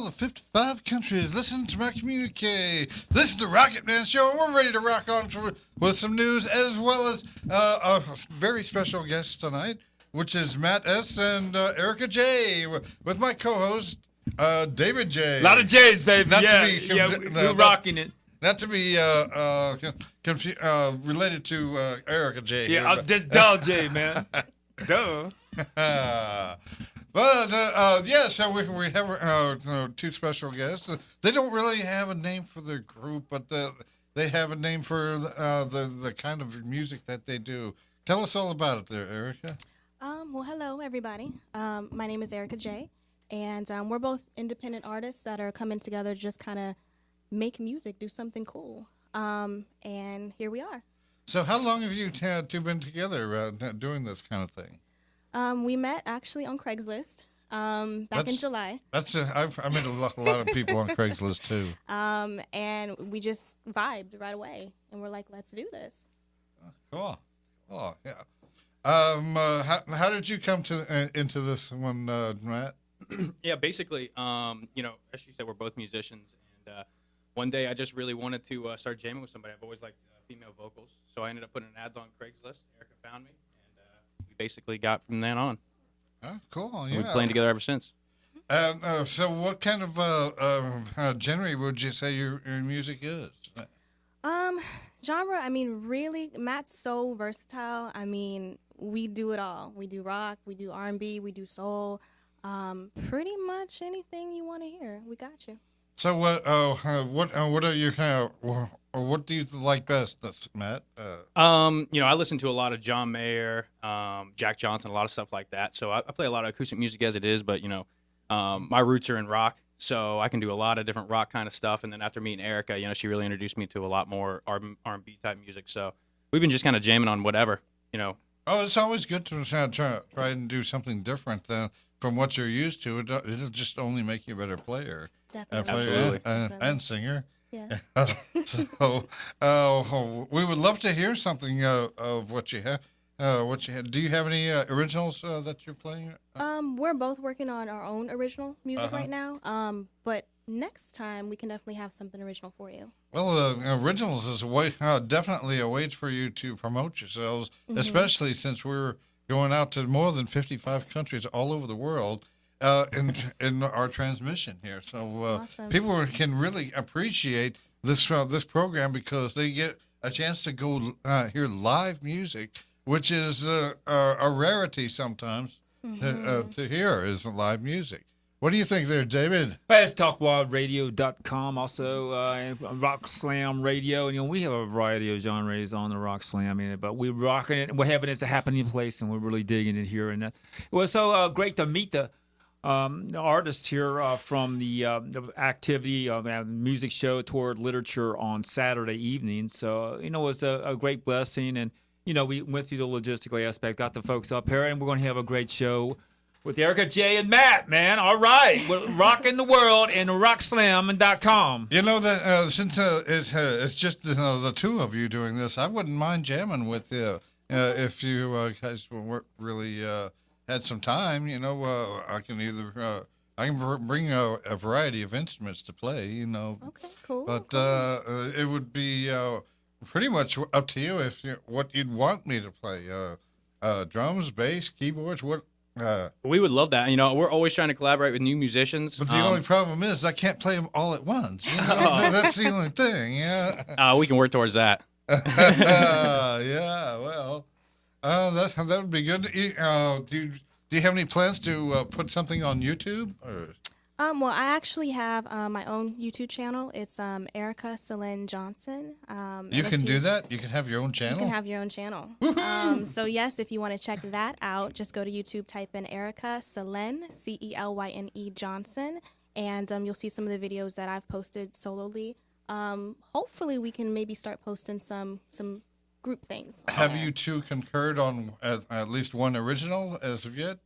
the 55 countries listening to my communique. This is the Rockit Man Show, and we're ready to rock on with some news as well as a very special guest tonight, which is Matt S. and Erica J. with my co-host, David J. A lot of J's, baby. Not yeah, to be we're rocking it. Not to be related to Erica J. Yeah, here, just duh, J, man. Duh. So we have two special guests. They don't really have a name for their group, but they have a name for the kind of music that they do. Tell us all about it there, Erica. Well, hello, everybody. My name is Erica J., and we're both independent artists that are coming together to just kind of make music, do something cool. And here we are. So how long have you two been together doing this kind of thing? We met actually on Craigslist back in July. I've met a lot of people on Craigslist too. And we just vibed right away, and we're like, let's do this. Cool. Oh yeah. How did you come into this one, Matt? Yeah, basically, as you said, we're both musicians, and one day I just really wanted to start jamming with somebody. I've always liked female vocals, so I ended up putting an ad on Craigslist. Erica found me, and we basically got from then on. Oh, cool. Yeah. We've been playing together ever since. So what kind of genre would you say your music is? Genre, I mean, really, Matt's so versatile. I mean, we do it all. We do rock, we do R&B, we do soul. Pretty much anything you want to hear, we got you. So what are your what do you like best, Matt? I listen to a lot of John Mayer, Jack Johnson, a lot of stuff like that. So I play a lot of acoustic music as it is, but my roots are in rock, so I can do a lot of different rock kind of stuff. And then after meeting Erica, she really introduced me to a lot more R&B type music. So we've been just kind of jamming on whatever. Oh, it's always good to try and do something different from what you're used to. It'll just only make you a better player. Definitely. Absolutely. And singer. Yes. So we would love to hear something of what you have. Do you have any originals that you're playing? We're both working on our own original music right now. But next time we can definitely have something original for you. Well, originals is definitely a way for you to promote yourselves, especially since we're going out to more than 55 countries all over the world in our transmission here. So Awesome. People can really appreciate this program because they get a chance to go hear live music, which is a rarity sometimes to hear is live music. What do you think there, David? Well, it's talkwildradio.com, also Rock Slam Radio. We have a variety of genres on the Rock Slam, but we're rocking it, and we're having it's a happening place, and we're really digging it here. And it was so great to meet the artists here from the activity of the music show toward literature on Saturday evening. So, it was a great blessing, and, we went through the logistical aspect, got the folks up here, and we're going to have a great show with Erica J. and Matt, man. All right. We're rocking the world and rockslam.com. That since it's just the two of you doing this, I wouldn't mind jamming with you if you guys weren't really had some time. I can bring a variety of instruments to play. Okay, cool. But it would be pretty much up to you what you'd want me to play. Drums, bass, keyboards, what. We would love that. We're always trying to collaborate with new musicians. But the only problem is I can't play them all at once. That's the only thing. Yeah. We can work towards that. Yeah. Well, that would be good. Do you have any plans to put something on YouTube? Or? Well, I actually have my own YouTube channel. It's Erica Selene Johnson. You can do that? You can have your own channel? You can have your own channel. So, yes, if you want to check that out, just go to YouTube, type in Erica Selene, Celyne Johnson, and you'll see some of the videos that I've posted solely. Hopefully, we can maybe start posting some group things. Have you two concurred on at least one original as of yet?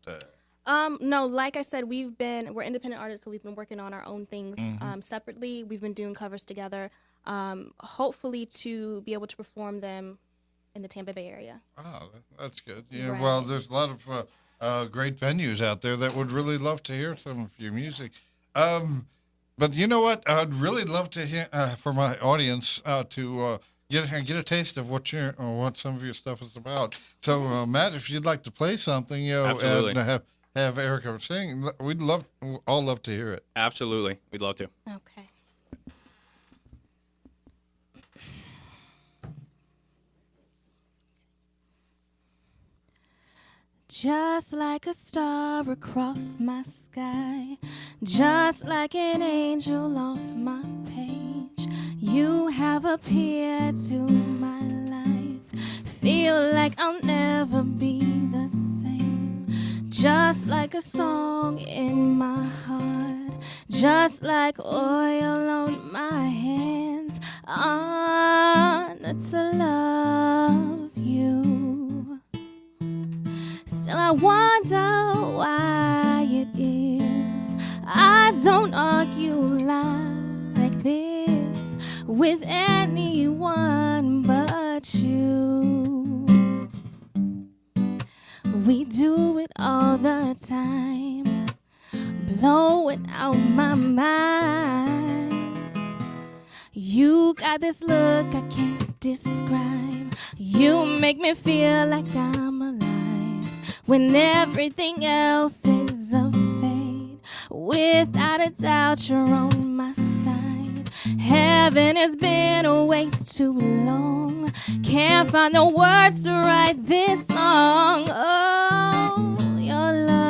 No, like I said, we're independent artists, so we've been working on our own things separately. We've been doing covers together, hopefully to be able to perform them in the Tampa Bay area. Oh, that's good. Yeah, Right. Well, there's a lot of great venues out there that would really love to hear some of your music. But you know what? I'd really love to hear for my audience to get a taste of what some of your stuff is about. So, Matt, if you'd like to play something, Absolutely. and have Erica sing, we'd all love to hear it. Absolutely. We'd love to. Okay. Just like a star across my sky, just like an angel off my page, you have appeared to my life. Feel like I'll never be the same. Just like a song in my heart, just like oil on my hands, honored to love you. Still I wonder why it is I don't argue like this with anyone but you. We do it all the time, blowing out my mind. You got this look I can't describe. You make me feel like I'm alive when everything else is a fade. Without a doubt, you're on my side. Heaven has been away too long. Can't find the words to write this song. Oh, your love.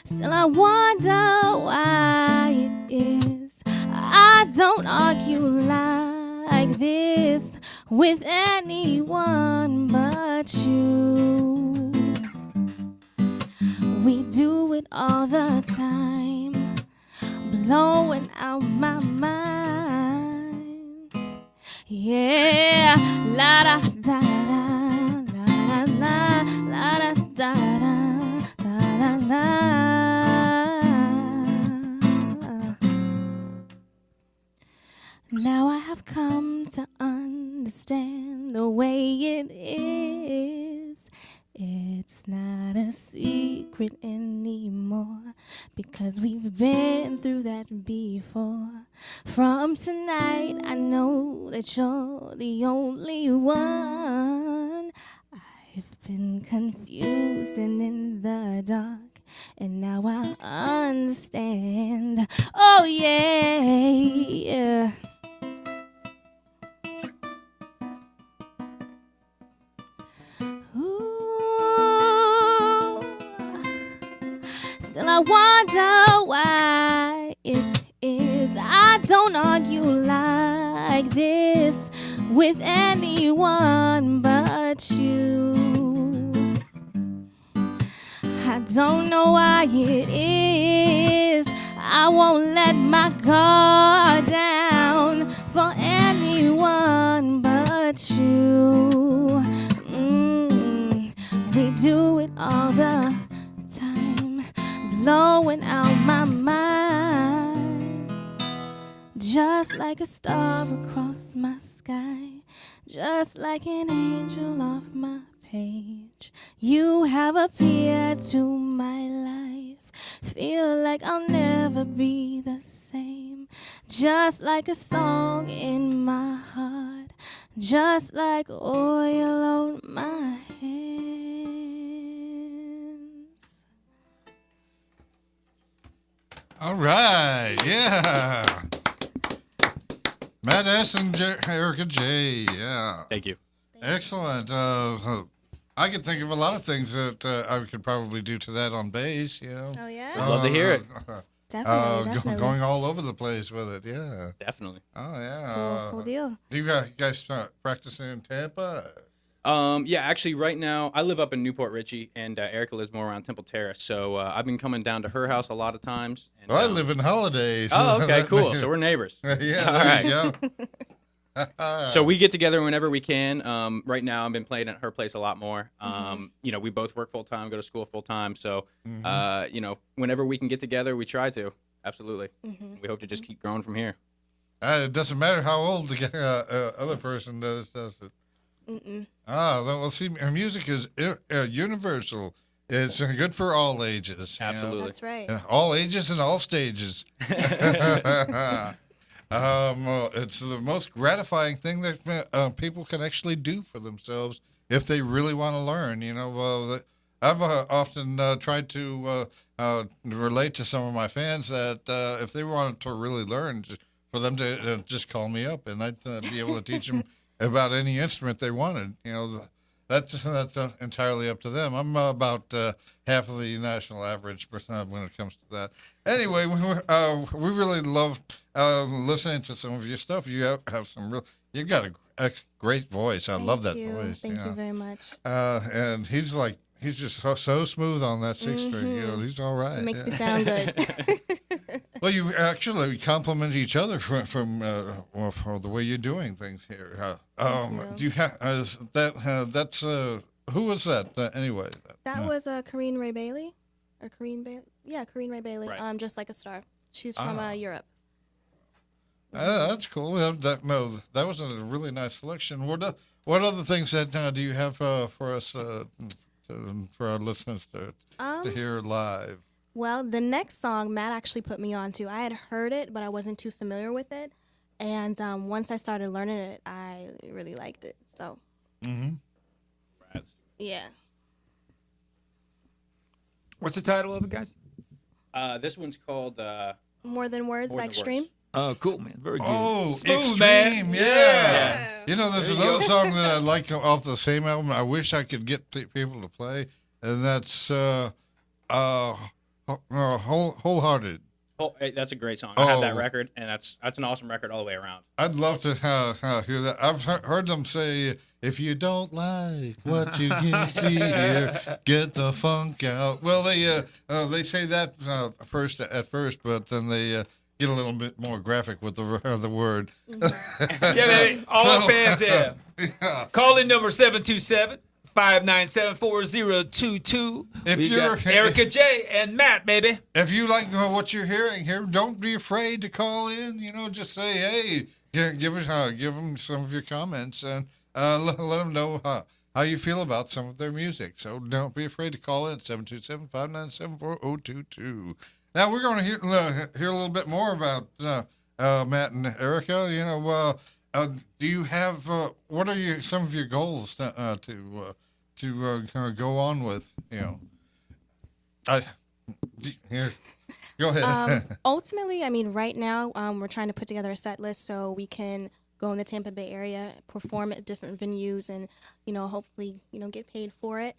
Still I wonder why it is I don't argue like this with anyone but you. We do it all the time, blowing out my mind. Yeah, la da da da, la la la, la da da da, la la la. Now I have come to understand the way it is. It's not a secret anymore, because we've been through that before. From tonight, I know that you're the only one. I've been confused and in the dark, and now I understand. Oh yeah, yeah. Still I wonder why it is I don't argue like this with anyone but you. I don't know why it is I won't let my guard down for anyone but you. We do it all the time, blowing out my mind. Just like a star across my sky, just like an angel off my page, you have appeared to my life. Feel like I'll never be the same. Just like a song in my heart, just like oil on my hands. All right, yeah. Matt S. and Erica J. Yeah. Thank you. Excellent. So I could think of a lot of things that I could probably do to that on bass. Oh yeah. I'd love to hear it. Definitely. Going all over the place with it. Yeah. Definitely. Oh yeah. Cool deal. Do you guys practicing in Tampa? Yeah, actually, right now I live up in Newport Richey, and Erica lives more around Temple Terrace. So I've been coming down to her house a lot of times. And, Well, I live in Holidays. Oh, okay, cool. So we're neighbors. Yeah. All right. There you go. So we get together whenever we can. Right now, I've been playing at her place a lot more. You know, we both work full time, go to school full time. So, you know, whenever we can get together, we try to. Absolutely. We hope to just keep growing from here. It doesn't matter how old the other person does it. Well, see, music is universal. It's good for all ages. you know. Absolutely. That's right. All ages and all stages. It's the most gratifying thing that people can actually do for themselves if they really want to learn. I've often tried to relate to some of my fans that if they wanted to really learn, for them to just call me up and I'd be able to teach them about any instrument they wanted. That's entirely up to them. I'm about half of the national average when it comes to that. Anyway, we really love listening to some of your stuff. You have you've got a great voice. I love that voice. Thank you very much. And he's just so smooth on that six string. He's all right. It makes me sound good. Well, you actually compliment each other for the way you're doing things here. Do you have that's who was that anyway? That was Corrine Ray Bailey, or Corrine Bailey. Yeah, Corrine Ray Bailey. Right. Just like a star. She's from Europe. That's cool. That was a really nice selection. What other things that do you have for us for our listeners to hear live? Well, the next song Matt actually put me on to. I had heard it, but I wasn't too familiar with it. And once I started learning it, I really liked it. So, yeah. What's the title of it, guys? This one's called More Than Words More by Than Extreme. Words. Oh, cool, man. Very good. Oh, Smooth, Extreme, man. yeah. There's another song that I like off the same album. I wish I could get people to play, and that's Wholehearted. Oh, hey, that's a great song. I have that record, and that's an awesome record all the way around. I'd love to hear that. I've heard them say, if you don't like what you can see here, get the funk out. Well, they say that at first, but then they get a little bit more graphic with the word. Yeah, baby. All fans have. Yeah. Call in number 727-597-4022. We got Erica J and Matt, baby. If you like what you're hearing here, don't be afraid to call in. Just say, hey, give them some of your comments and let them know how you feel about some of their music. So don't be afraid to call in 727-597-4022. Now we're going to hear a little bit more about Matt and Erica. Do you have what are some of your goals to go on with? Here, go ahead. Ultimately, I mean, right now we're trying to put together a set list so we can go in the Tampa Bay area, perform at different venues, and hopefully get paid for it.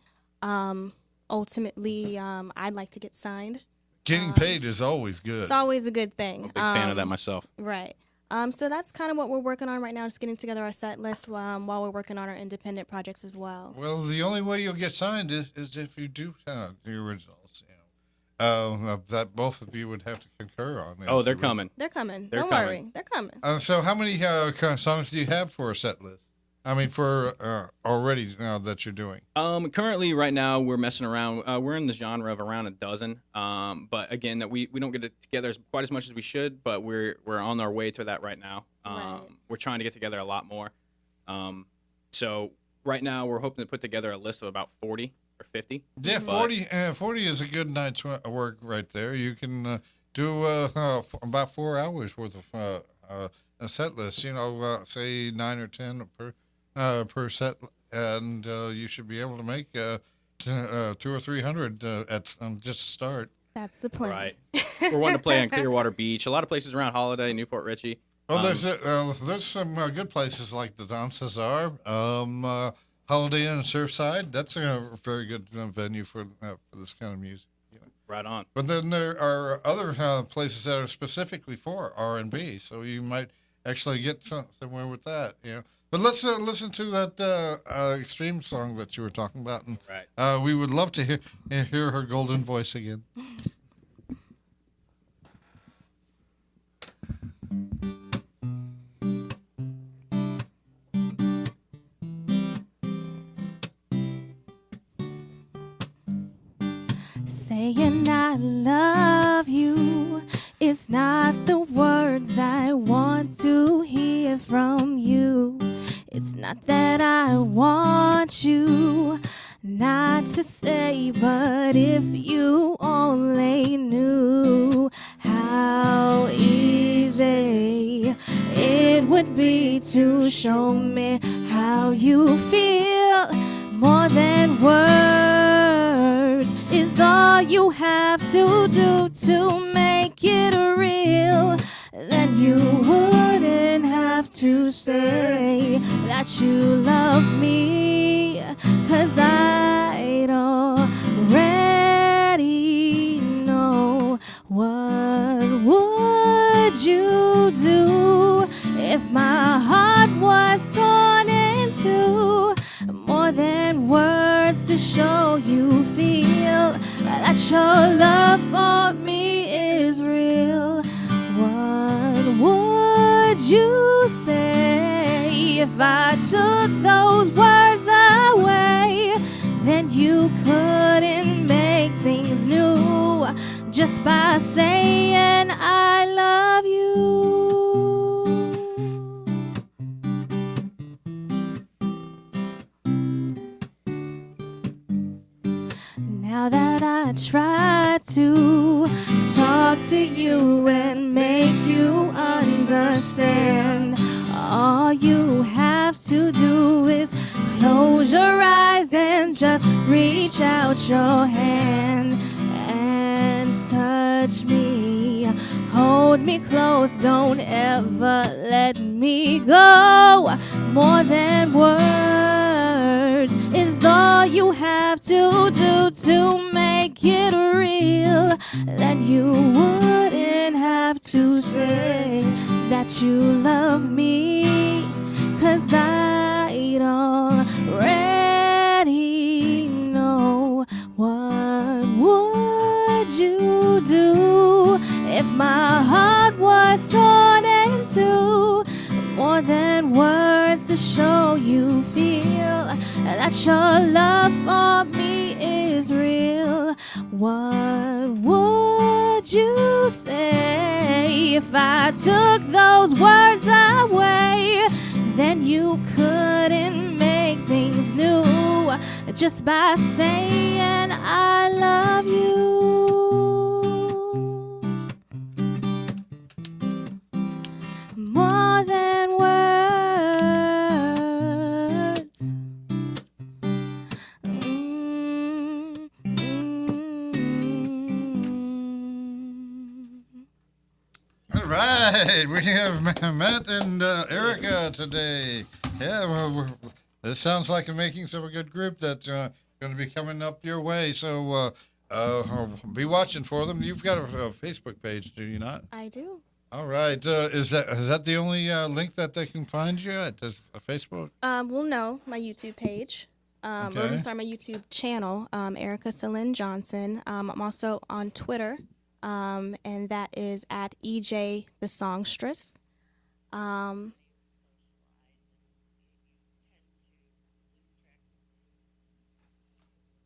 Ultimately, I'd like to get signed. Getting paid is always good. It's always a good thing. I'm a big fan of that myself. Right. So that's kind of what we're working on right now, just getting together our set list while we're working on our independent projects as well. Well, the only way you'll get signed is if you do the originals. That both of you would have to concur on. Oh, they're coming. They're coming. They're Don't coming. worry. They're coming. So how many songs do you have for a set list? I mean, for already now that you're doing. Currently, right now, we're messing around. We're in the genre of around a dozen. But again, that we don't get it together quite as much as we should. But we're on our way to that right now. Right. We're trying to get together a lot more. So right now, we're hoping to put together a list of about 40 or 50. Yeah, 40 is a good night's work right there. You can do about 4 hours worth of a set list. Say 9 or 10 per set, and you should be able to make 200 or 300 at just a start. That's the plan. Right. We're wanting to play on Clearwater Beach. A lot of places around Holiday, Newport Richie. Oh, there's some good places like the Don Cesar, Holiday Inn, Surfside. That's a very good venue for this kind of music. Right on. But then there are other places that are specifically for R&B, so you might actually get somewhere with that. But let's listen to that Extreme song that you were talking about, and Right. We would love to hear her golden voice again. Saying I love you is not the words I want to hear from you. It's not that I want you, not to say, but if you only knew how easy it would be to show me how you feel. More than words is all you have to do to make it real. Then you wouldn't have to say that you love me, 'cause I'd already know. What would you do if my heart was torn in two? More than words to show you feel that your love for me is real. What would you say if I took those words away? Then you couldn't make things new just by saying I love you. Now that I try to talk to you and make you understand, all you have to do is close your eyes and just reach out your hand and touch me. Hold me close, don't ever let me go. More than words is all you have to do to make it real. Then you wouldn't have to say that you love me, 'cause I'd already know. What would you do if my heart was torn in two? More than words to show you feel that your love for me is real. What would you say if I took those words away? Then you couldn't make things new just by saying I love you. More than words. All right, we have Matt and Erica today. Yeah, well, this sounds like a makings of a good group that's going to be coming up your way. So be watching for them. You've got a Facebook page, do you not? I do. All right. Is that the only link that they can find you at? Facebook? Well, no, my YouTube page. Okay. Or I'm sorry, my YouTube channel, Erica Celine Johnson. I'm also on Twitter, and that is at EJ the Songstress.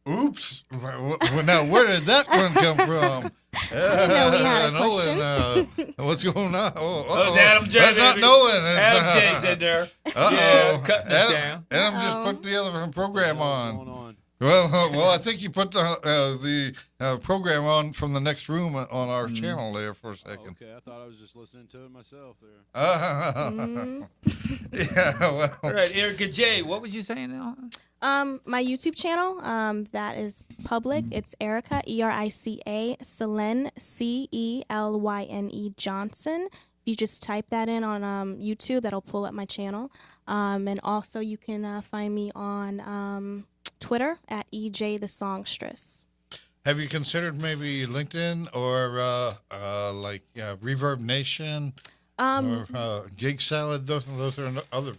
Oops. Well, now, where did that one come from? didn't know we had a question. Nolan, what's going on? It's Adam J. That's not baby. Nolan. It's, Adam J's in there. Yeah, cutting us down. Adam just put the other program What's on. going on? Well, I think you put the program on from the next room on our channel there for a second. Okay, I thought I was just listening to it myself there. Yeah, well. All right, Erica J. What was you saying now? My YouTube channel, that is public. It's Erica, ERICA, Celine, CELYNE Johnson. You just type that in on YouTube, that'll pull up my channel. And also you can find me on Twitter at EJ the Songstress. Have you considered maybe LinkedIn or Reverb Nation or Gig Salad? Those are other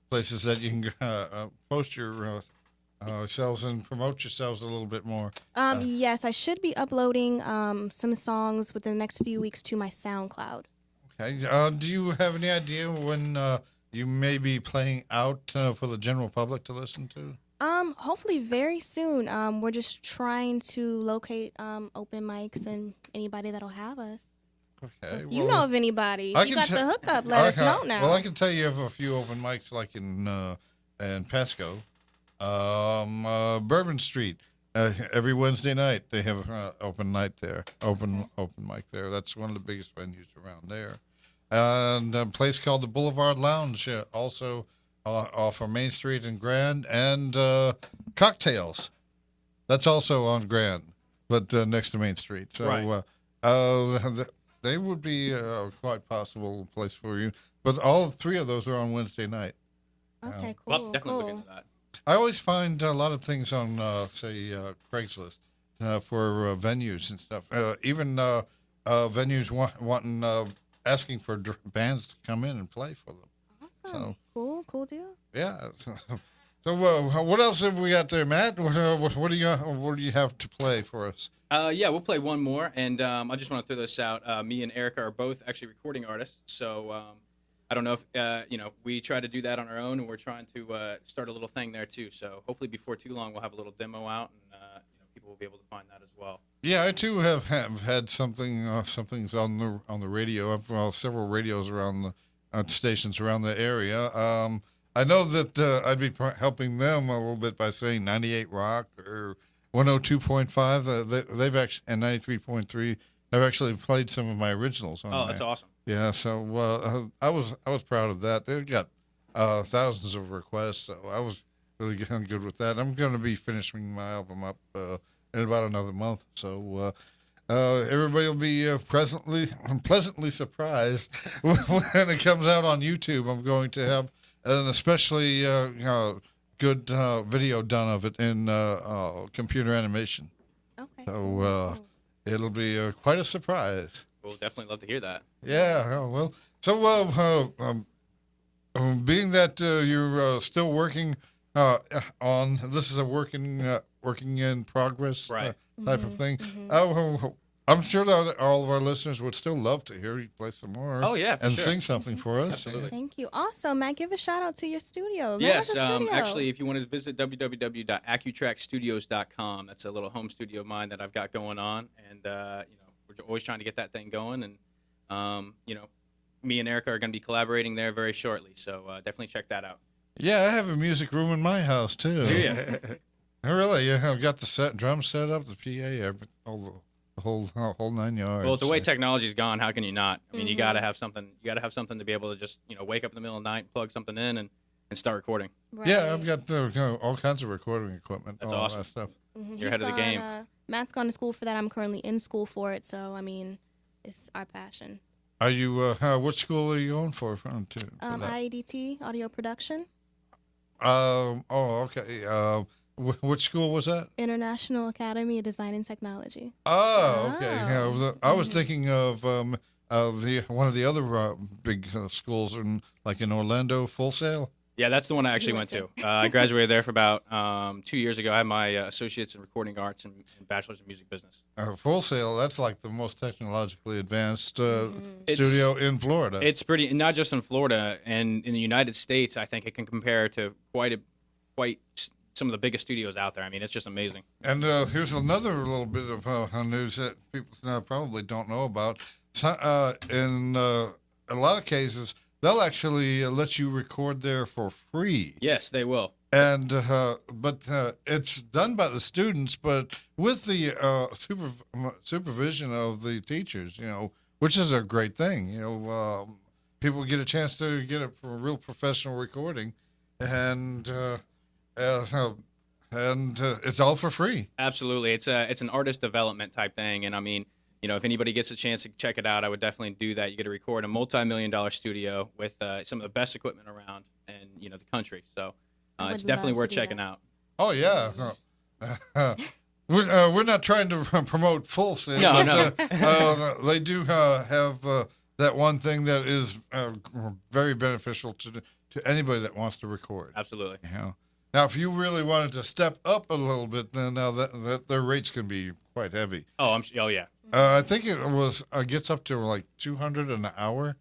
places that you can post your selves and promote yourselves a little bit more. Yes, I should be uploading some songs within the next few weeks to my SoundCloud. Okay. Do you have any idea when you may be playing out for the general public to listen to? Hopefully very soon. We're just trying to locate open mics and anybody that'll have us. Okay. So if you know of anybody, if you got the hookup, let us know now. Well, I can tell you of a few open mics like in Pasco. Bourbon Street. Every Wednesday night they have open night there, open mic there. That's one of the biggest venues around there. And a place called the Boulevard Lounge, also off of Main Street in Grand, and Cocktails. That's also on Grand, but next to Main Street. So Right. they would be quite possible place for you. But all three of those are on Wednesday night. Okay, Well, cool. definitely look Cool. into that. I always find a lot of things on, say, Craigslist for venues and stuff. Even venues wanting, asking for bands to come in and play for them. Awesome. Cool deal. Yeah. So what else have we got there, Matt? What do you have to play for us? Yeah, we'll play one more, and I just want to throw this out. Me and Erica are both actually recording artists, so I don't know if we try to do that on our own, and we're trying to start a little thing there too. So hopefully before too long, we'll have a little demo out, and people will be able to find that as well. Yeah, I too have had something's on the radio. I've several radios around the stations around the area. I know that I'd be helping them a little bit by saying 98 Rock or 102.5. They've actually and 93.3. I've actually played some of my originals on Oh, that's there. awesome. Yeah, so I was proud of that. They got thousands of requests, so I was really getting good with that. I'm going to be finishing my album up in about another month, so everybody will be pleasantly surprised when it comes out on YouTube. I'm going to have an especially good video done of it in computer animation, Okay. so it'll be quite a surprise. We'll definitely love to hear that. Yeah, well, so being that you're still working on this is a working in progress Right. type of thing. I'm sure that all of our listeners would still love to hear you play some more. Oh, yeah, for and sure. sing something for us. Absolutely. Thank you. Also, Matt, give a shout out to your studio. Yes, Matt has a studio. actually, if you want to visit www.accutrackstudios.com, that's a little home studio of mine that I've got going on, and we're always trying to get that thing going, and me and Erica are going to be collaborating there very shortly, so definitely check that out. Yeah, I have a music room in my house too. Yeah. Really? Yeah, I've got the drum set up, the PA, all the whole 9 yards. Well, with the way technology's gone, how can you not? I mean, you got to have something. You got to have something to be able to just wake up in the middle of the night, plug something in, and start recording. Right. Yeah, I've got all kinds of recording equipment. That's all awesome. That stuff. You're ahead of the game. Matt's gone to school for that. I'm currently in school for it, so I mean, it's our passion. Are you? What school are you going for? For that? IEDT, audio production. Oh, okay. Which school was that? International Academy of Design and Technology. Oh, okay. Oh. Yeah, I was thinking of one of the other big schools in Orlando, Full Sail. Yeah, that's the one I actually went to. I graduated there for about 2 years ago. I have my associates in recording arts and bachelor's in music business. Full Sail, that's like the most technologically advanced It's- studio in Florida. It's pretty, not just in Florida, and in the United States, I think it can compare to quite some of the biggest studios out there. I mean, it's just amazing. And here's another little bit of news that people probably don't know about. So, in a lot of cases, they'll actually let you record there for free. Yes, they will. And but it's done by the students, but with the supervision of the teachers, which is a great thing. People get a chance to get a real professional recording, and it's all for free. Absolutely. It's an artist development type thing, and I mean, if anybody gets a chance to check it out, I would definitely do that. You get to record a multi-million-dollar studio with some of the best equipment around in the country. So it's would definitely love worth to do checking that. out. Oh yeah. We're not trying to promote Full Sail, No, but they do have that one thing that is very beneficial to anybody that wants to record. Absolutely. Now, if you really wanted to step up a little bit, then now that their rates can be quite heavy. Oh yeah. I think it gets up to like $200 an hour.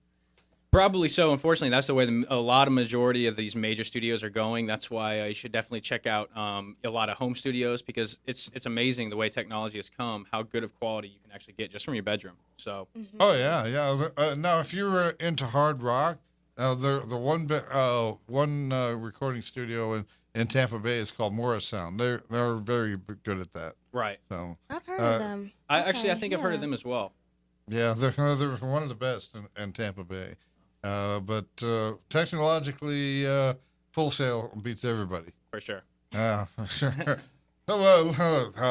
Probably so. Unfortunately, that's the way a lot of majority of these major studios are going. That's why you should definitely check out a lot of home studios, because it's amazing the way technology has come, how good of quality you can actually get just from your bedroom. So Oh yeah. Now, if you were into hard rock, the one recording studio in Tampa Bay is called Morris Sound. They're very good at that. Right. So I've heard of them. I think I've heard yeah. of them as well. yeah, they're one of the best in Tampa Bay. But technologically, Full Sail beats everybody. For sure. For sure. So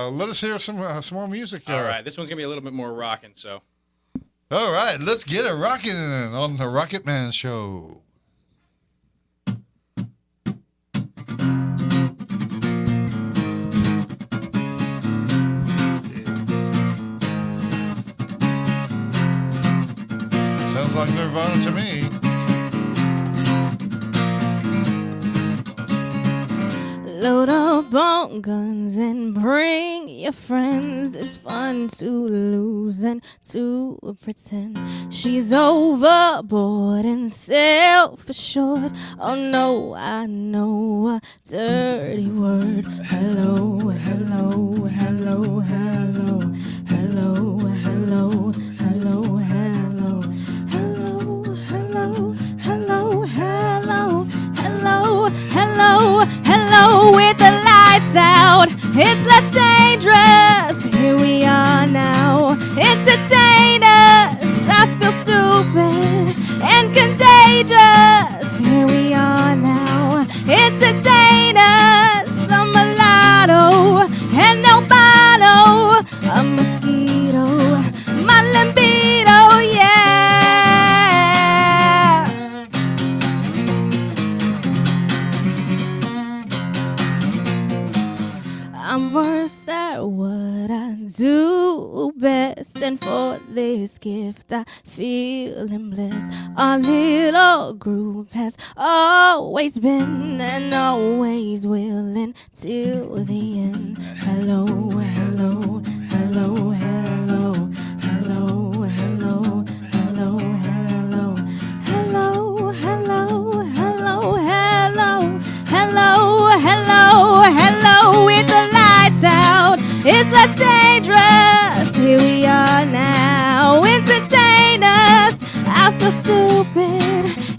let us hear some more music. All right. This one's going to be a little bit more rocking, so. All right, let's get it rocking on the Rockit Man Show. Sounds like Nirvana to me. Load up on guns and bring your friends. It's fun to lose and to pretend. She's overboard and self-assured. Oh no, I know a dirty word. Hello, hello, hello, hello, hello, hello, hello, hello, hello, hello, hello, hello, hello, hello, hello, with the lights out. It's less dangerous. Here we are now. Entertain us. I feel stupid and contagious. Here we are now. Entertain us. A mulatto and albino. A mosquito. My libido, yeah. I'm worse at what I do best, and for this gift I feel in bliss. Our little group has always been and always will until the end. Hello, hello, hello, hello, hello, hello, hello, hello, hello, hello, hello, hello, hello, hello, hello, with the lights out. It's less dangerous. Here we are now. Entertain us. I feel stupid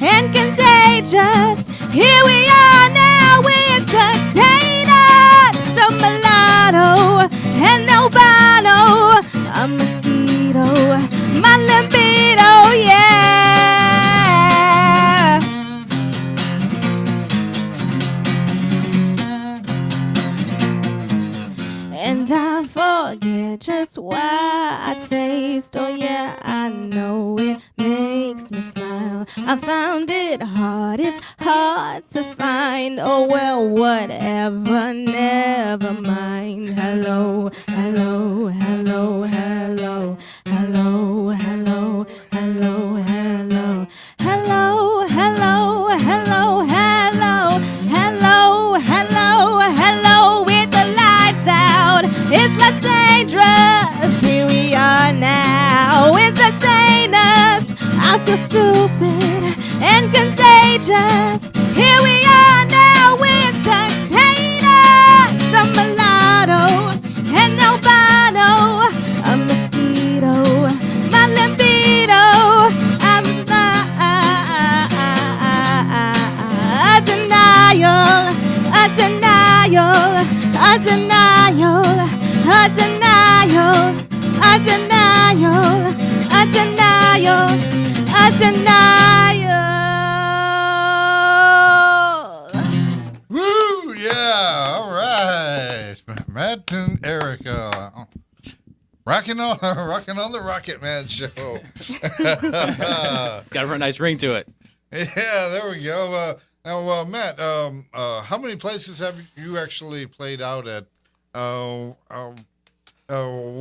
and contagious. Here we are now. Entertain us. A mulatto and albino. A mosquito. My libido, yeah. And I forget just why I taste. Oh yeah, I know it makes me smile. I found it hard, it's hard to find. Oh well, whatever, never mind. Hello, hello, hello, hello, hello, hello, hello, hello, hello, hello, hello, hello, hello, hello, hello, with the lights out. It's less dangerous. Here we are now. Entertain us. I feel stupid and contagious. Here we are now. Entertain us. A mulatto and albino. A mosquito. My libido. I'm a denial. A denial. A denial. A denial, a denial, a denial, a denial. Woo! Yeah, all right. Matt and Erica. Rocking on the Rockit Man Show. Got a nice ring to it. Yeah, there we go. Now, Matt, how many places have you actually played out at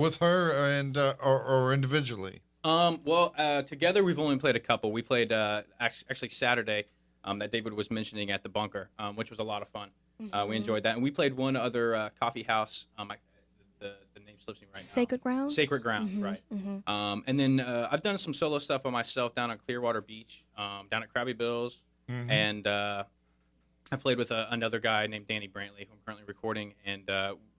with her and or individually? Together we've only played a couple. We played actually Saturday that David was mentioning at the Bunker, which was a lot of fun. We enjoyed that, and we played one other coffee house. The name slips me right now. Sacred Grounds? Sacred Grounds, right. And then I've done some solo stuff by myself down on Clearwater Beach, down at Krabby Bill's, and I played with another guy named Danny Brantley, who I'm currently recording, and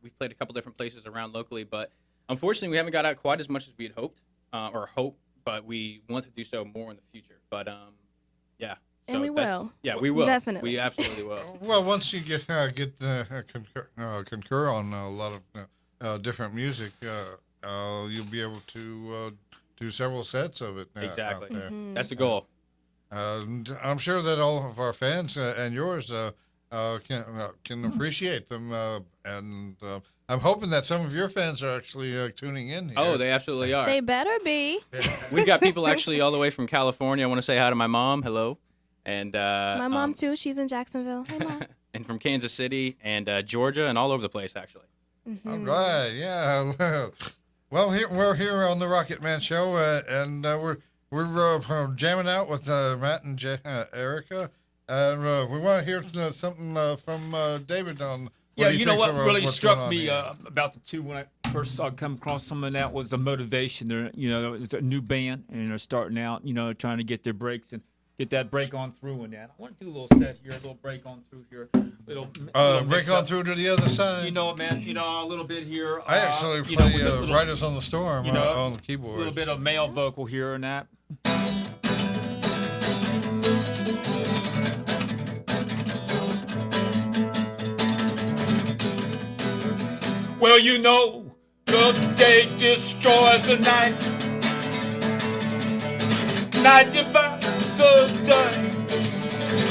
we've played a couple different places around locally, but unfortunately we haven't got out quite as much as we had hoped, but we want to do so more in the future. But yeah, And we that's- will. Yeah, we will. Definitely. We absolutely will. Well, once you concur on a lot of different music, you'll be able to do several sets of it. Exactly. Out there. That's the goal. And I'm sure that all of our fans and yours can appreciate them, and I'm hoping that some of your fans are actually tuning in here. Oh, they absolutely are. They better be. We've got people actually all the way from California. I want to say hi to my mom. Hello. And My mom too. She's in Jacksonville. Hey, Mom. and from Kansas City and Georgia and all over the place actually. All right, yeah. Well, we're here on the Rockit Man Show, and we're jamming out with Matt and Erica, and we want to hear something from David on. Yeah, he you know thinks what of, really what's struck going on me here. about the two when I first come across some of that was the motivation. They're, it's a new band and they're starting out, trying to get their breaks and get that break on through and that. I want to do a little set here, a little break on through here, little Break mix on up. through to the other side. You know, man, a little bit here. I actually with play a little, Riders on the Storm on the a keyboard. little bit of male vocal here and that. Well, the day destroys the night. Night divides the day.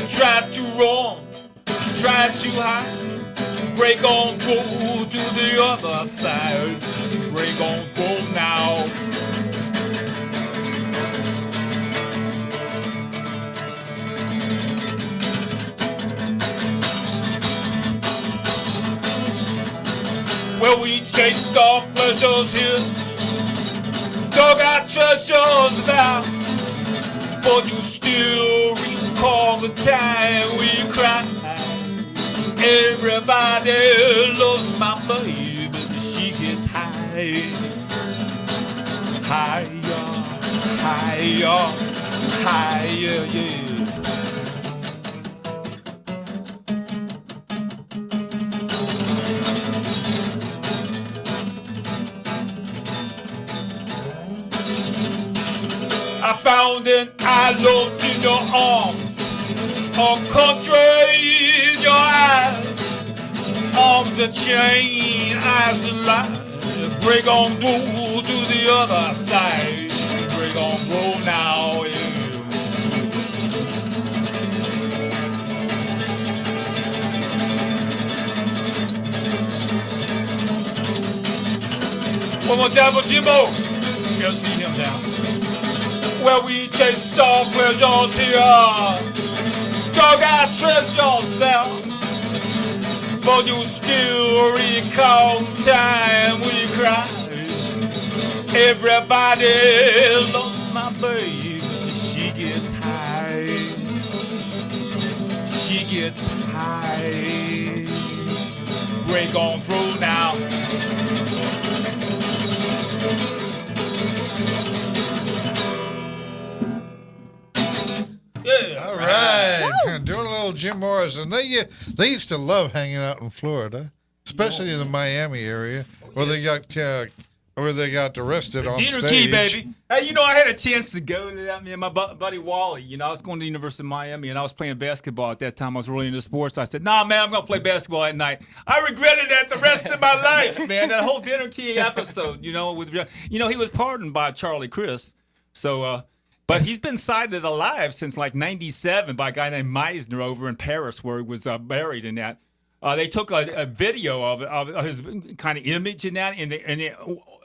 Try to run, try to hide. Break on through to the other side. Break on through now. Well, we chased our pleasures here, dug our treasures now, but you still recall the time we cried. Everybody loves my baby, but she gets high, higher, higher, higher, yeah. I found an island in your arms, a country in your eyes. Arms that chain, eyes that lie. Break on through to the other side. Break on through now. Yeah. One more time for Jimbo. Just see him down. Well, we chased our pleasures here, dug our treasures there, but you still recall the time we cried. Everybody loves my baby, she gets high, she gets high. Break on through now. Yeah. All right, doing a little Jim Morrison. They used to love hanging out in Florida, especially in the Miami area, where they got arrested on Dinner stage. key, baby. Hey, I had a chance to go to that. Me and my buddy Wally. I was going to the University of Miami, and I was playing basketball at that time. I was really into sports. I said, "Nah, man, I'm gonna play basketball at night." I regretted that the rest of my life, man. That whole Dinner Key episode, with he was pardoned by Charlie Chris, so. But he's been cited alive since like '97 by a guy named Meisner over in Paris, where he was buried in that. They took a video of his kind of image in that in the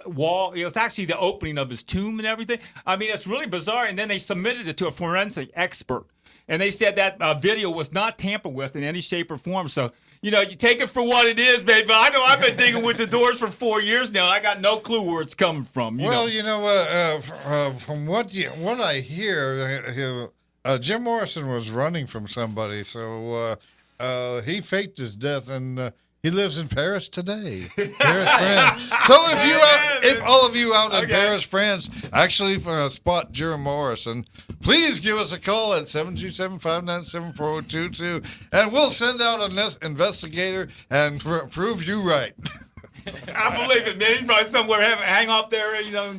wall. It was actually the opening of his tomb and everything. I mean, it's really bizarre. And then they submitted it to a forensic expert, and they said that video was not tampered with in any shape or form. So you take it for what it is, baby. But I know I've been digging with the Doors for 4 years now, and I got no clue where it's coming from. From what I hear, Jim Morrison was running from somebody, so he faked his death, and he lives in Paris today. Paris, France. So if all of you out in Paris, France, actually spot Jim Morrison, please give us a call at 727-597-4022, and we'll send out an investigator and prove you right. I believe it, man. He's probably somewhere hang up there,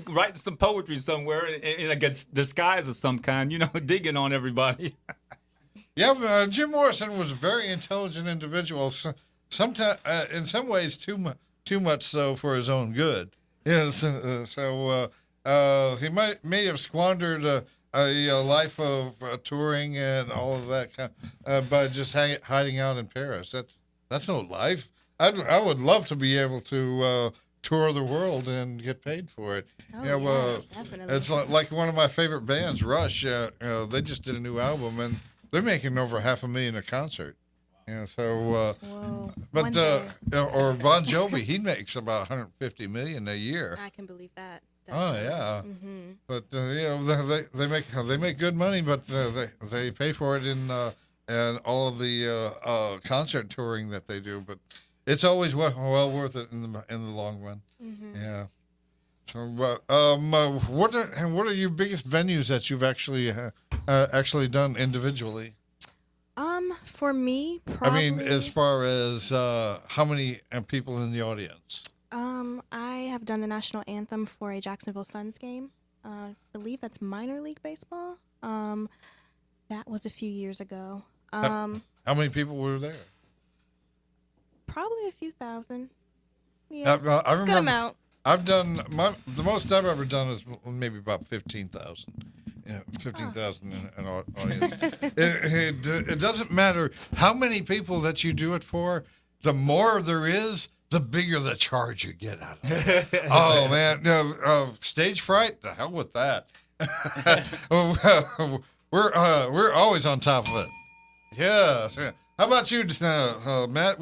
writing some poetry somewhere in a disguise of some kind, digging on everybody. Yeah, Jim Morrison was a very intelligent individual. Sometimes, in some ways, too much so for his own good. He may have squandered a life of touring and all of that by just hiding out in Paris. That's no life. I would love to be able to tour the world and get paid for it. Oh, yes, definitely. It's like one of my favorite bands, Rush. They just did a new album and they're making over $500,000 a concert. Whoa. But or Bon Jovi, he makes about $150 million a year. I can believe that. Oh Definitely. yeah. Mm-hmm. But they make good money, but they pay for it in all of the concert touring that they do. But it's always well worth it in the long run. Mm-hmm. Yeah. So, what are your biggest venues that you've actually done individually? For me, probably. I mean, as far as how many people in the audience? I have done the national anthem for a Jacksonville Suns game. I believe that's minor league baseball. That was a few years ago. How many people were there? Probably a few thousand. Yeah, I it's a remember. good amount. I've done the most I've ever done is maybe about 15,000. Yeah, 15,000 in audience. It doesn't matter how many people that you do it for. The more there is, the bigger the charge you get out of it. Oh man, no, stage fright. The hell with that. We're always on top of it. Yeah. How about you, Matt?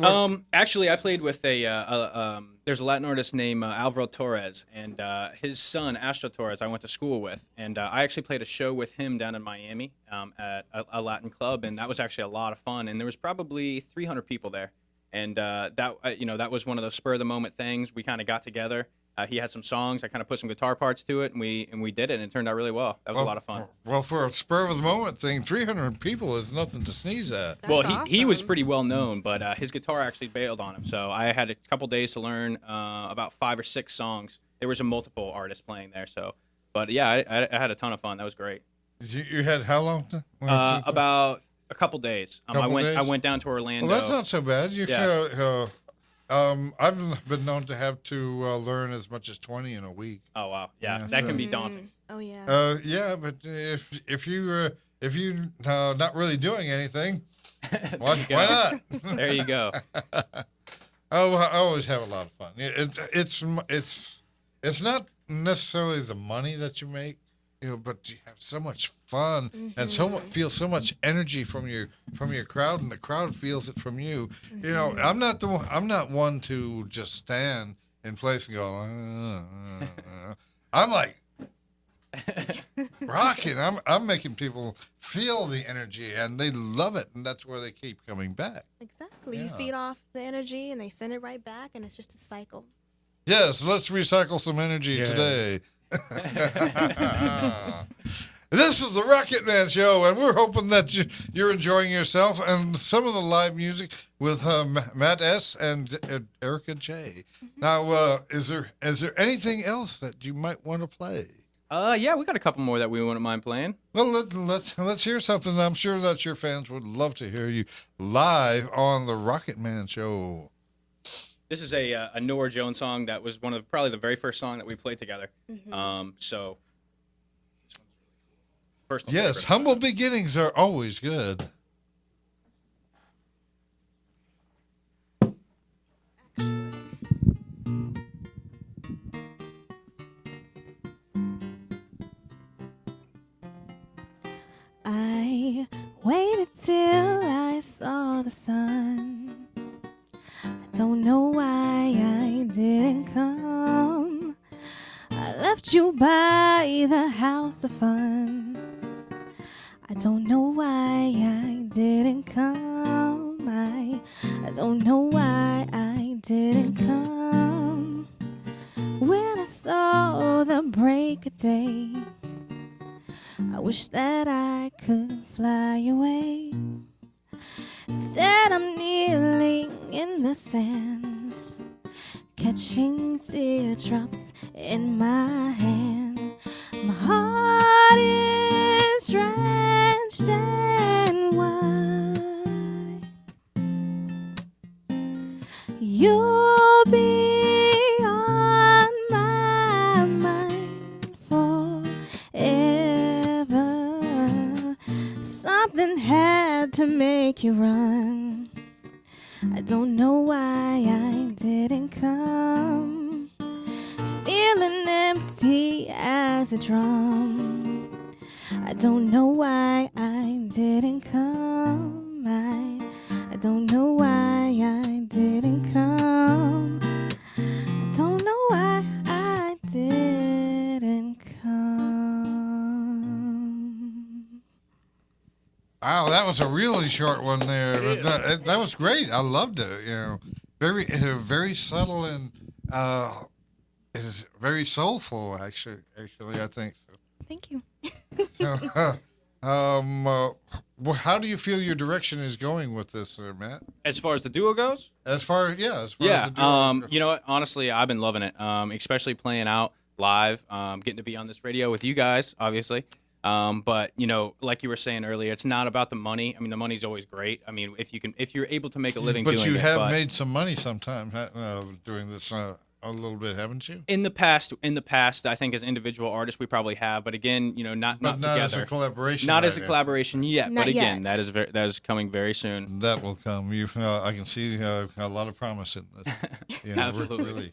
Actually, I played with there's a Latin artist named Alvaro Torres, and his son Astro Torres I went to school with, and I actually played a show with him down in Miami at a Latin club, and that was actually a lot of fun. And there was probably 300 people there, and that was one of those spur of the moment things. We kind of got together. He had some songs. I kind of put some guitar parts to it, and we did it, and it turned out really well. That was a lot of fun. Well, for a spur of the moment thing, 300 people is nothing to sneeze at. That's he was awesome. pretty well known, but his guitar actually bailed on him. So I had a couple days to learn about 5 or 6 songs. There was a multiple artists playing there. So, but yeah, I had a ton of fun. That was great. You had how long? About a couple days. I went down to Orlando. Well, that's not so bad. Yeah. I've been known to have to learn as much as 20 in a week. Oh wow, yeah, Yeah, that so- can be daunting. Oh yeah. Yeah, but if you not really doing anything, why not? There you go. I always have a lot of fun. It's not necessarily the money that you make, but you have so much fun and feel so much energy from your crowd, and the crowd feels it from you. I'm not one to just stand in place and go. I'm like rocking. I'm making people feel the energy, and they love it, and that's where they keep coming back. Exactly. You Yeah. feed off the energy, and they send it right back, and it's just a cycle. Yes, let's recycle some energy Yeah. today. This is the Rockit Man Show, and we're hoping that you're enjoying yourself and some of the live music with Matt S. and Erica J. Now, is there anything else that you might want to play? Yeah, we got a couple more that we wouldn't mind playing. Well, let's hear something. I'm sure that your fans would love to hear you live on the Rockit Man Show. This is a Nora Jones song that was probably the very first song that we played together. So personal Yes, favorite. humble beginnings are always good. I waited till I saw the sun. I don't know why I didn't come. I left you by the house of fun. I don't know why I didn't come. I don't know why I didn't come. When I saw the break of day, I wish that I could fly away. Instead, I'm kneeling in the sand, catching teardrops in my hand. My heart is drenched and wide. You'll be on my mind forever. Something had to make you run. I don't know why I didn't come. Feeling empty as a drum. I don't know why I didn't come. I don't know why I didn't come. I don't know why I didn't come. Wow, that was a really short one there. But that was great. I loved it. You know, very subtle and it is very soulful. Actually, I think so. Thank you. So, how do you feel your direction is going with this, Matt? As far as the duo goes, As far as the yeah. duo- You know what? Honestly, I've been loving it. Especially playing out live, getting to be on this radio with you guys, obviously. But you know, like you were saying earlier, it's not about the money. I mean, the money's always great. I mean, if you're able to make a living but doing you it, have made some money sometimes doing this a little bit, haven't you? in the past, I think as individual artists, we probably have. But again, you know, not But not together. as a collaboration. Not I as a guess. collaboration yet. Not but again, yet. that is coming very soon. That will come. I can see a lot of promise in this. You know, Absolutely. Really.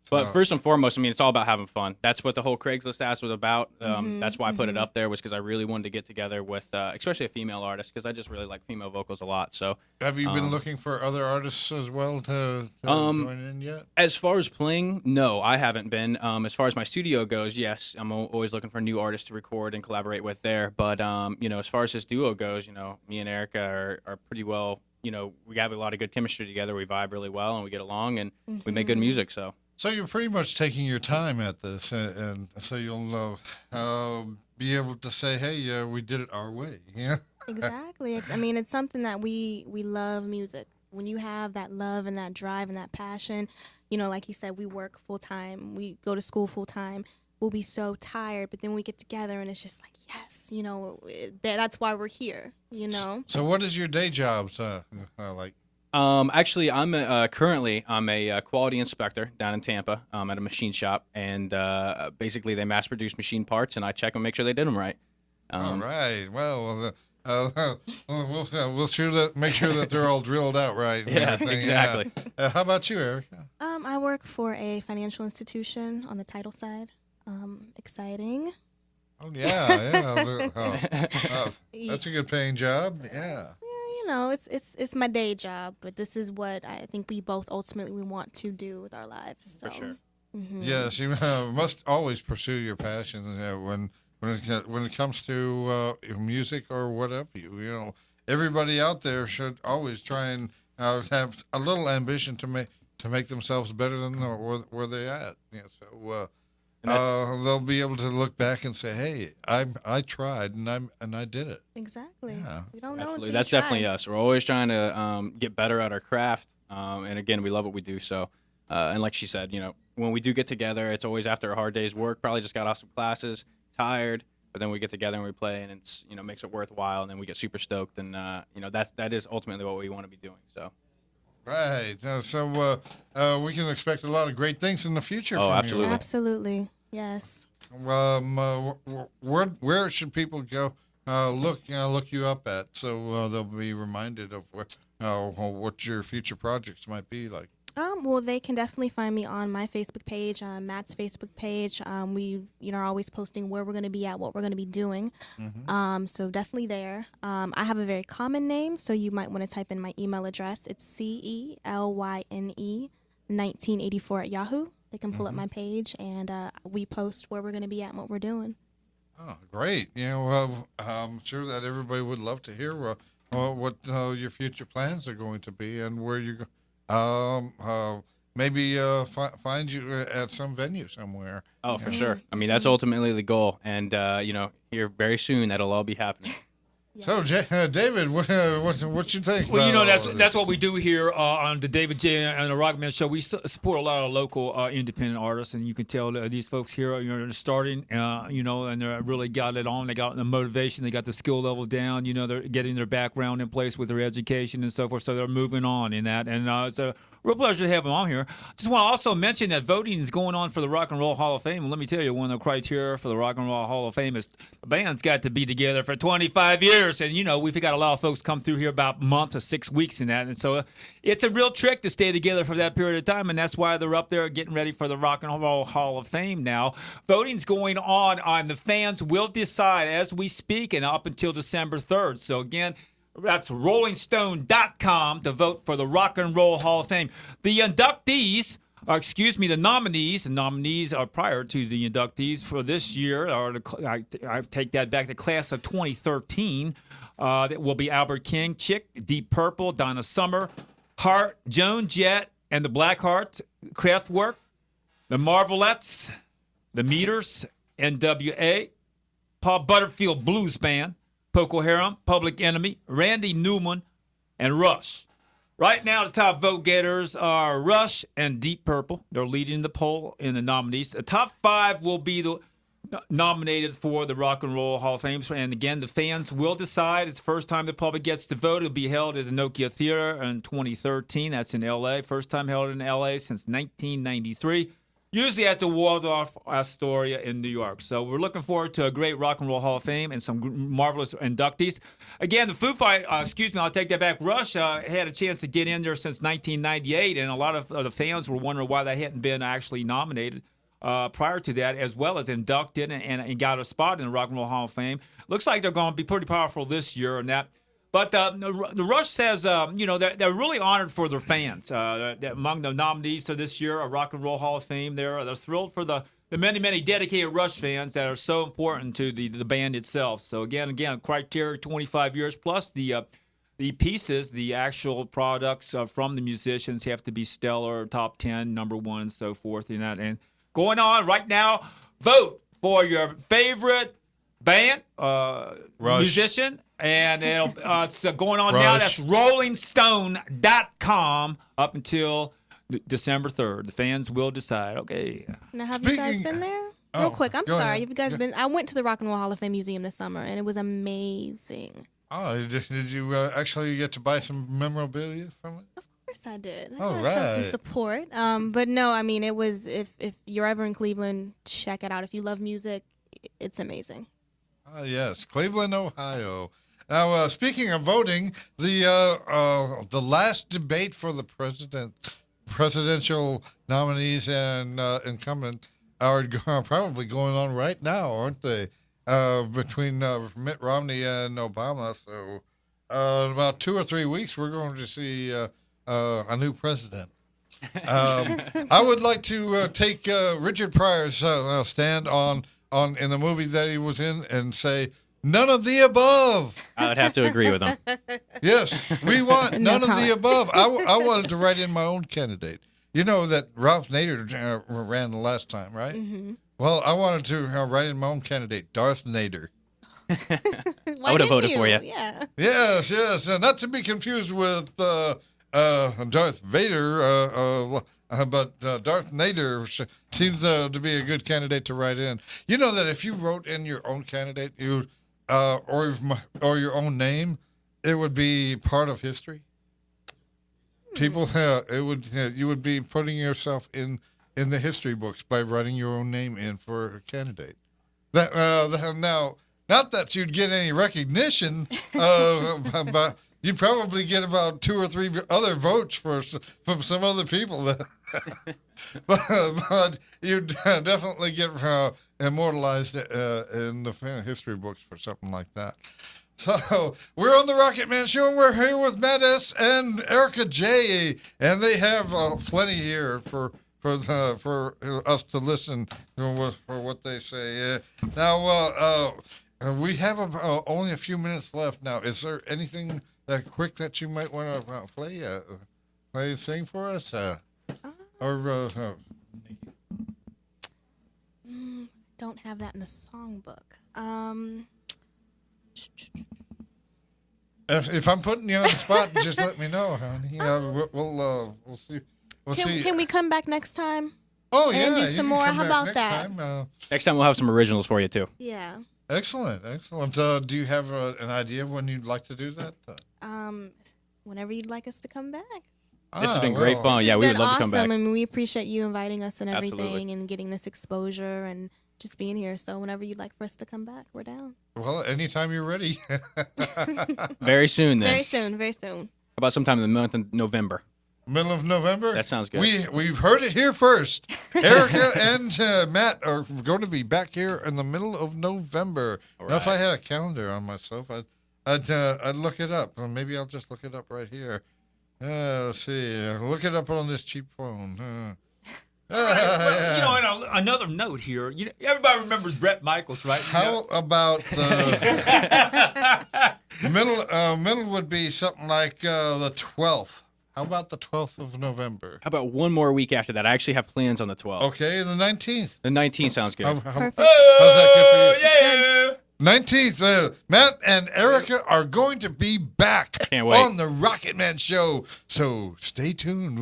But So- first and foremost, I mean, it's all about having fun. That's what the whole Craigslist ask was about. That's why I put it up there, was because I really wanted to get together with, especially a female artist, because I just really like female vocals a lot. So Have you been looking for other artists as well to join in yet? as far as playing, no, I haven't been. As far as my studio goes, yes, I'm always looking for new artists to record and collaborate with there. But you know, as far as this duo goes, you know, me and Erica are pretty well. You know, we have a lot of good chemistry together. We vibe really well, and we get along, and we make good music. So. So you're pretty much taking your time at this, and so you'll be able to say, "Hey, we did it our way." Yeah. Exactly. I mean, it's something that we love music. When you have that love and that drive and that passion, you know, like you said, we work full time, we go to school full time. We'll be so tired, but then we get together and it's just like, yes, you know, that's why we're here, you know. So what is your day jobs like? Actually, currently I'm a quality inspector down in Tampa at a machine shop, and basically they mass produce machine parts, and I check them, make sure they did them right. All right. Well, we'll make sure that they're all drilled out right. And Yeah, everything. exactly. How about you, Erica? I work for a financial institution on the title side. Exciting. Oh yeah. That's a good paying job. Yeah. You know, it's my day job, but this is what I think we both ultimately we want to do with our lives. So. For sure. Yes, you must always pursue your passion when it comes to music or whatever. You know, everybody out there should always try and have a little ambition to make themselves better than where they at. Yeah, so they'll be able to look back and say, "Hey, I tried and I did it." Exactly. Yeah. We don't know Absolutely. until you That's try. definitely us. We're always trying to get better at our craft. And again, we love what we do. So, and like she said, you know, when we do get together, it's always after a hard day's work. Probably just got off some classes, tired, but then we get together and we play, and it's, you know, makes it worthwhile. And then we get super stoked, and you know, that is ultimately what we want to be doing. So. Right. So we can expect a lot of great things in the future. Oh, from absolutely. You. Absolutely. Yes. Where should people go look you up at so they'll be reminded of what your future projects might be like? Well, they can definitely find me on my Facebook page, Matt's Facebook page. We, are always posting where we're going to be at, what we're going to be doing. So definitely there. I have a very common name, so you might want to type in my email address. It's CELYNE1984 at Yahoo. They can pull up my page, and we post where we're going to be at and what we're doing. Oh, great! I'm sure that everybody would love to hear what your future plans are going to be and where you maybe find you at some venue somewhere. Oh, for sure. I mean, that's ultimately the goal, and here very soon that'll all be happening. So, David, what you think? Well, about that's all that's this? what we do here on the David J and the Rockit Man Show. We support a lot of local independent artists, and you can tell these folks here, they're starting, and they're really got it on. They got the motivation, they got the skill level down. They're getting their background in place with their education and so forth, so they're moving on in that. And so Real pleasure to have him on here. Just want to also mention that voting is going on for the Rock and Roll Hall of Fame. And let me tell you, one of the criteria for the Rock and Roll Hall of Fame is the band's got to be together for 25 years. And, we've got a lot of folks come through here about a month or 6 weeks in that. And so it's a real trick to stay together for that period of time. And that's why they're up there getting ready for the Rock and Roll Hall of Fame now. Voting's going on. The fans will decide as we speak and up until December 3rd. So, again, that's rollingstone.com to vote for the Rock and Roll Hall of Fame. The inductees, the nominees are prior to the inductees for this year, I take that back, the class of 2013. That will be Albert King, Chick, Deep Purple, Donna Summer, Hart, Joan Jett, and the Blackhearts, Kraftwerk, the Marvelettes, the Meters, NWA, Paul Butterfield Blues Band, Procol Harum, Public Enemy, Randy Newman, and Rush. Right now, the top vote getters are Rush and Deep Purple. They're leading the poll in the nominees. The top 5 will be nominated for the Rock and Roll Hall of Fame. And again, the fans will decide. It's the first time the public gets to vote. It'll be held at the Nokia Theater in 2013. That's in L.A. First time held in L.A. since 1993. Usually at the Waldorf Astoria in New York. So we're looking forward to a great Rock and Roll Hall of Fame and some marvelous inductees. Again, the Foo Fighters, I'll take that back. Rush had a chance to get in there since 1998, and a lot of the fans were wondering why they hadn't been actually nominated prior to that, as well as inducted and got a spot in the Rock and Roll Hall of Fame. Looks like they're going to be pretty powerful this year in that. But the Rush says, they're really honored for their fans. Among the nominees to this year, a Rock and Roll Hall of Fame, they're thrilled for the many, many dedicated Rush fans that are so important to the band itself. So again, criteria 25 years plus the pieces, the actual products from the musicians have to be stellar, top 10, number 1, and so forth. And going on right now, vote for your favorite band, musician. And it's going on now. That's rollingstone.com up until December 3rd. The fans will decide. Okay. Now, have you guys been there? Real quick, I'm sorry. Have you guys been? I went to the Rock and Roll Hall of Fame Museum this summer, and it was amazing. Oh, did you actually get to buy some memorabilia from it? Of course I did. I All gotta show some right. support. But no, I mean, it was, if you're ever in Cleveland, check it out. If you love music, it's amazing. Ah, yes, Cleveland, Ohio. Now, speaking of voting, the last debate for the presidential nominees and incumbent are probably going on right now, aren't they? Between Mitt Romney and Obama. So, in about 2 or 3 weeks, we're going to see a new president. I would like to take Richard Pryor's stand on in the movie that he was in and say, none of the above. I would have to agree with him. Yes, we want none of the above. I wanted to write in my own candidate. You know that Ralph Nader ran the last time, right? Mm-hmm. Well, I wanted to write in my own candidate, Darth Nader. I would have voted for you. Yeah. Yes. Not to be confused with Darth Vader, but Darth Nader seems to be a good candidate to write in. You know that if you wrote in your own candidate, or your own name, it would be part of history. People, you would be putting yourself in the history books by writing your own name in for a candidate. Now, not that you'd get any recognition, but you'd probably get about 2 or 3 other votes from some other people. but you'd definitely get immortalized in the history books for something like that. So we're on the Rockit Man Show, and we're here with Matt S. and Erica J. And they have plenty here for us to listen for what they say. Now we have only a few minutes left. Now, is there anything quick that you might want to play, sing for us, Don't have that in the songbook. If I'm putting you on the spot, just let me know, honey. We'll see. Can we come back next time? Oh yeah, and do some more? How about next that? Time. Next time we'll have some originals for you too. Yeah. Excellent. Do you have an idea of when you'd like to do that? Whenever you'd like us to come back. This has been great fun. Yeah, It's we been would love awesome. to come back. I mean, we appreciate you inviting us and everything Absolutely. and getting this exposure and just being here. So whenever you'd like for us to come back, we're down. Well, anytime you're ready. Very soon then. Very soon, very soon. How about sometime in the month of November? Middle of November. That sounds good. We've heard it here first. Erica and Matt are going to be back here in the middle of November. All Now, if I right. had a calendar on myself, I'd look it up. Or maybe I'll just look it up right here. Let's see. Look it up on this cheap phone. Well, you know, and another note here. You know, everybody remembers Bret Michaels, right? You know? How about the middle would be something like the 12th. How about the 12th of November? How about one more week after that? I actually have plans on the 12th. Okay, the 19th. The 19th sounds good. Perfect. How's that good for you? Yeah. 19th, Matt and Erica are going to be back Can't wait. on the Rockit Man Show. So stay tuned.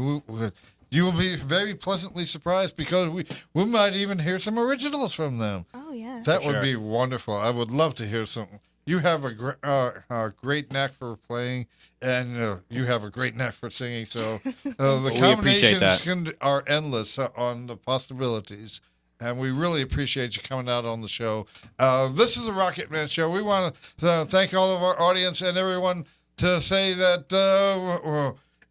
You will be very pleasantly surprised because we might even hear some originals from them. Oh, yeah. That would Sure. be wonderful. I would love to hear something. You have a great knack for playing, and you have a great knack for singing. So the We appreciate combinations are endless on the possibilities. And we really appreciate you coming out on the show. This is the Rockit Man Show. We want to thank all of our audience and everyone to say that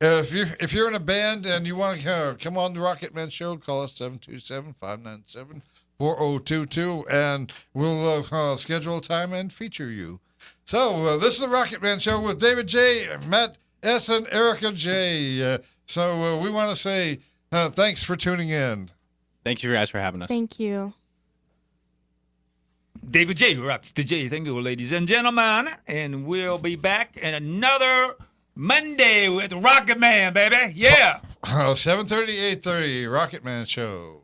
if you're in a band and you want to come on the Rockit Man Show, call us 727-597-4022, and we'll schedule a time and feature you. So this is the Rockit Man Show with David J., Matt S., and Erica J. So we want to say thanks for tuning in. Thank you guys for having us. Thank you. David J. rocks the J. Thank you, ladies and gentlemen. And we'll be back in another Monday with Rockit Man, baby. Yeah. 7:30, 8:30, Rockit Man Show.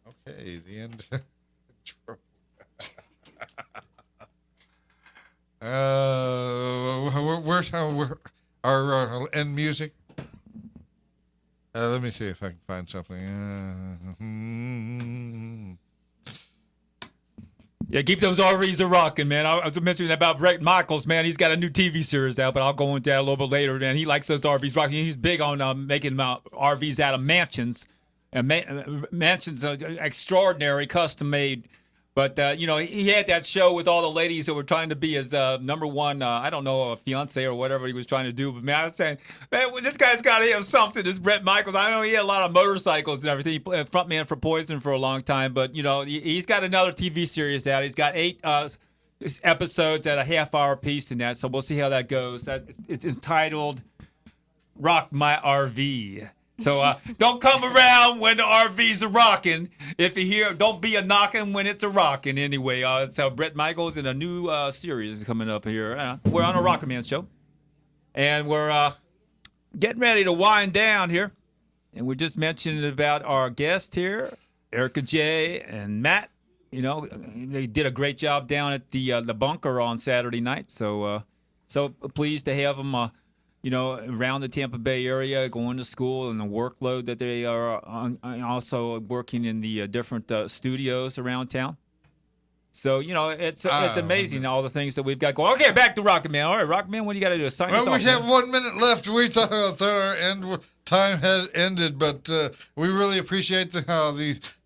Okay, the end. Where's our end music? Let me see if I can find something. Yeah, keep those RVs a rocking, man. I was mentioning about Bret Michaels, man. He's got a new TV series out, but I'll go into that a little bit later. Man, he likes those RVs rocking. He's big on making RVs out of mansions, and mansions are extraordinary, custom made. But you know, he had that show with all the ladies that were trying to be his number one, I don't know, a fiance or whatever he was trying to do. But man, I was saying, man, this guy's got to have something. This Bret Michaels. I know he had a lot of motorcycles and everything. He played frontman for Poison for a long time. But you know, he's got another TV series out. He's got 8 episodes at a half-hour piece in that. So we'll see how that goes. It's entitled "Rock My RV." So don't come around when the RVs are rocking. If you hear, don't be a knocking when it's a rocking anyway. So Bret Michaels in a new series is coming up here. We're on a Rockit Man Show. And we're getting ready to wind down here. And we're just mentioning about our guest here, Erica J. and Matt. You know, they did a great job down at the bunker on Saturday night. So pleased to have them you know, around the Tampa Bay area, going to school, and the workload that they are on, also working in the different studios around town. So, you know, it's amazing all the things that we've got going. Okay, back to Rockit Man. All right, Rockit Man, what do you got to do? Sign us Well, off, we have man. 1 minute left. We thought our time had ended, but we really appreciate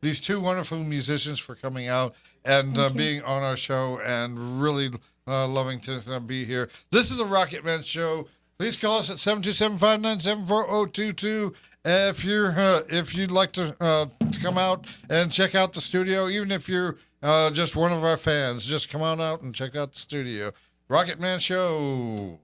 these two wonderful musicians for coming out and being on our show, and really loving to be here. This is the Rockit Man Show. Please call us at 727-597-4022 if you'd like to come out and check out the studio. Even if you're just one of our fans, just come on out and check out the studio. Rockit Man Show.